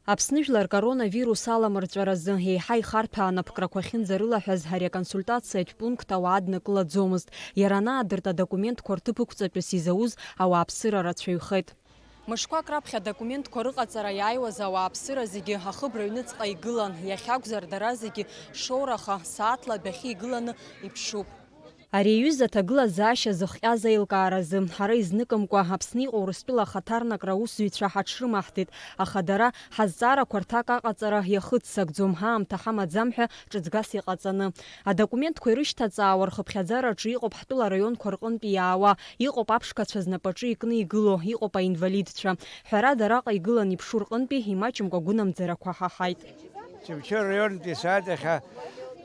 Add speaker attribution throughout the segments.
Speaker 1: Аԥсны коронавирус аламырҵәаразы еиҳа ихарҭәаа анапҟрақәа ахьынӡарылаҳәаз ари аконсультациатә пункт ауаа днакылаӡомызт. Иара анаадыртә адокументқәа рҭыԥ изауз ауааԥсыра рацәаҩхеит. Мышқәак раԥхьа адокументқәа рыҟаҵара иааиуаз ауааԥсыра зегьы ахыбра аҩныҵҟа игылан. Иахьакәзар дара зегьы шоураха сааҭла адәахьы игыланы иԥшуп. Ари аҩыза аҭагылазаашьа зыхҟьаз аилкааразы ҳара изныкымкәа Аԥсны иҟоу Урыстәыла ахаҭарнакра аусзуҩцәа ҳаҽрымаҳдеит, аха дара ҳазҵаарақәа рҭак аҟаҵара иахыццакӡом, ҳаамҭа ҳамаӡам ҳәа ҿыҵгас иҟаҵаны. Адокументқәа ирышьҭаҵаауа рхыԥхьаӡараҿы иҟоуп ҳтәыла араионқәа рҟынтәи иаауа, иҟоуп аԥшқацәа знапаҿы икны игыло, иҟоуп аинвалидцәа. Ҳәарада араҟа игылан иԥшу рҟынтәи имаҷымкәа агәынамӡарақәа ҳаҳаит.
Speaker 2: Чемчур районтәи сааҭ иахьа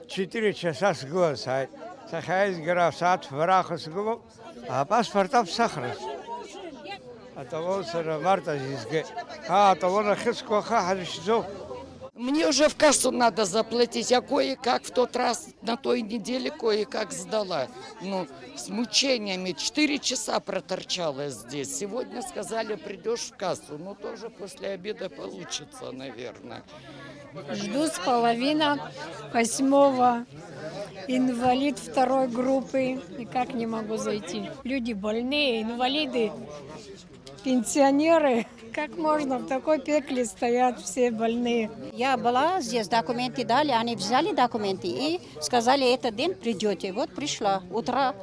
Speaker 2: 4 часа сгылан сааит. Сахьааизгара сааҭ фараха сгылоуп, апаспорт аԥсахраз. Аталон сара марта изгеит. Аталон ахьыскәа аха ҳазшьӡоуп.
Speaker 3: Мне уже в кассу надо заплатить, я кое-как в тот раз, на той неделе кое-как сдала. Ну, с мучениями, 4 часа проторчала здесь. Сегодня сказали, придешь в кассу, ну тоже после обеда получится, наверное.
Speaker 4: Жду с половины 8-го, инвалид 2 группы, никак не могу зайти. Люди больные, инвалиды, пенсионеры. Как можно в такой пекле стоят все больные?
Speaker 5: Я была здесь, документы дали, они взяли документы и сказали, этот день придете. Вот пришла, утро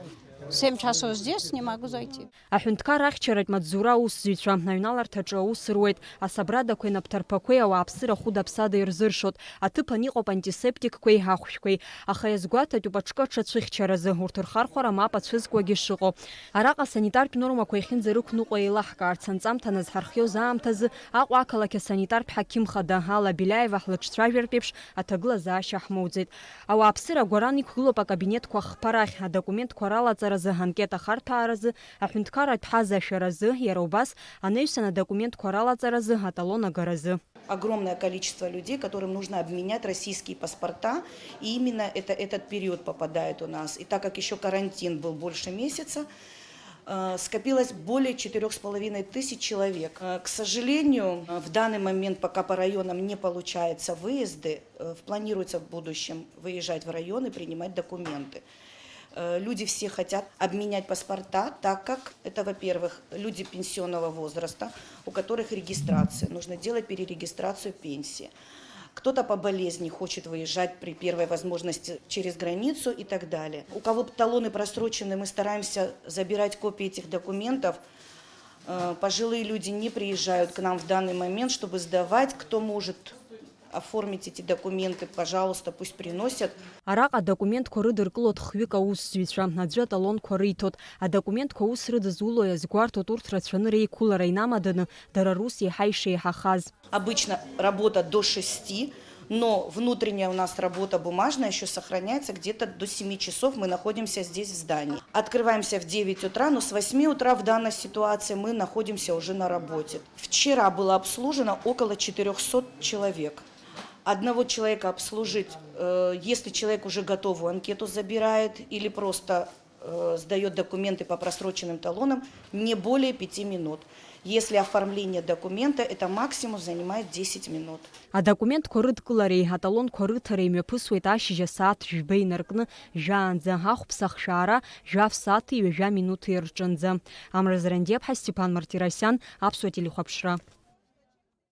Speaker 5: 7 часов здесь, не могу зайти.
Speaker 1: Аҳәынҭқар ахьчаратә маҵзура аусзуҩцәа аҩналарҭаҿы аус руеит, асабрадақәеи напҭарԥақәеи ауааԥсыра хәыда-ԥсада ирзыршот, аҭыԥан иҟоуп антисептикқәеи ахәшәқәеи, аха иазгәаҭатәуп аҽкы аҽацәыхьчаразы, урҭ рхархәара мап ацәызкуагьы шыҟоу. Араҟа санитартә нормақәа иахьынӡарықәныҟәо еилаҳкаарц анҵамҭа назҳархиоз аамҭазы Аҟәа ақалақь асанитартә ҳақьымхада Алла Беляева ҳлыҿцәажәартә еиԥш аҭагылазаашьа ҳмоуӡеит. Ауааԥсыра агәаран иқәгылоуп акабинетқәа хԥа рахь, адокументқәа ралаҵаразы анкет ахарҭааразы, аҳәынҭқарратә ҳазашьаразы, иара убас анаҩсан адокументқәа ралаҵаразы, аталон агаразы.
Speaker 6: Огромное количество людей, которым нужно обменять российские паспорта, и именно этот период попадает у нас. И так как еще карантин был больше месяца, скопилось более 4500 человек. К сожалению, в данный момент пока по районам не получаются выезды, планируется в будущем выезжать в районы, принимать документы. Люди все хотят обменять паспорта, так как это, во-первых, люди пенсионного возраста, у которых регистрация. Нужно делать перерегистрацию пенсии. Кто-то по болезни хочет выезжать при первой возможности через границу и так далее. У кого талоны просрочены, мы стараемся забирать копии этих документов. Пожилые люди не приезжают к нам в данный момент, чтобы сдавать. Кто может оформить эти документы, пожалуйста, пусть приносят.
Speaker 1: Араҟа адокументқәа рыдыркылот хҩык аусзуҩцәа, аӡәы аталонқәа риҭот. Адокументқәа ус рыдызуло иазгәарҭот урҭ рацәаны реиқәылара инамаданы, дара рус еиҳа ишеиҳахаз.
Speaker 6: Обычно работа до 6, но внутренняя у нас работа бумажная еще сохраняется где-то до 7 часов. Мы находимся здесь в здании. Открываемся в 9 утра, но с 8 утра в данной ситуации мы находимся уже на работе. Вчера было обслужено около 400 человек. Одного человека обслужить, если человек уже готовую анкету забирает или просто сдает документы по просроченным талонам, не более 5 минут. Если оформление документа, это максимум занимает 10 минут.
Speaker 1: Адокументқәа рыдкылареи, аталонқәа рыҭареи мҩаԥысуеит ашьыжь асааҭ жәба инаркны жәаанӡа, ахәԥсахшаара жәа сааҭи ҩажәа минуҭи рҿынӡа. Амраза Рандиаԥҳа, Степан Мартиросиан, Аԥсуа телехәаԥшра.